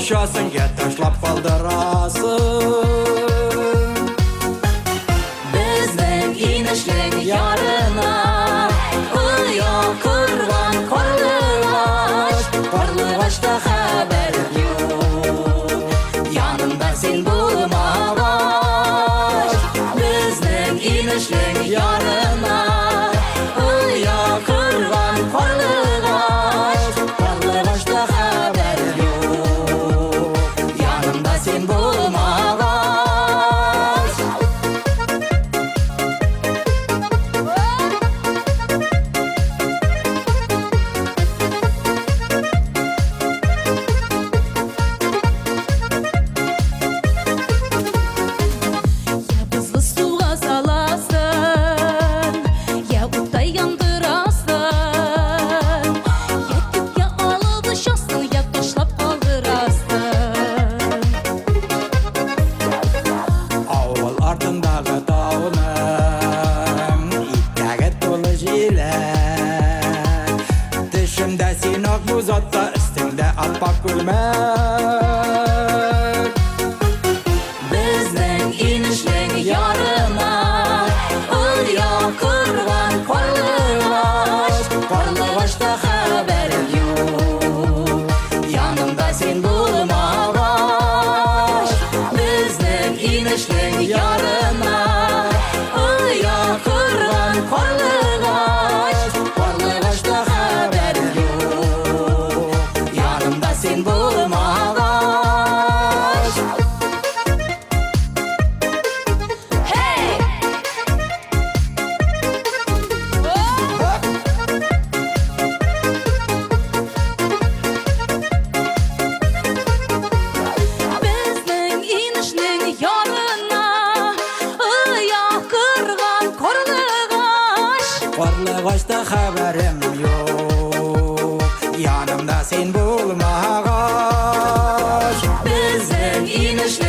алышасың, ташлап қалдырасың. Біздің инешлің ярына ұя құрған қарлығашта хабар жоқ. Янымда сен болмағаш, біздің инешлің ярына ұя құрған қарлығашта хабар жоқ. Янымда сен болмағаш. Бызлы суға саласың, оттай яндырасың, түпке алып ұшасың, ташлап қалдырасың. Ауыл артындағы тауының иттәгі толы желек. Тішімді сен ақ мұз атта, үстіңді аппақ күлмек. Біздің инешлің ярына ұя құрған қарлығашта хабар жоқ. Янымда сен болмағаш, біздің инешлің ярына ұя құрған қарлығашта хабар жоқ. Янымда сен болмағаш. Біздің инешлің ярына ұя құрған Қарлығашта хабарым жоқ, янымда сен болмағаш. біздің инешлің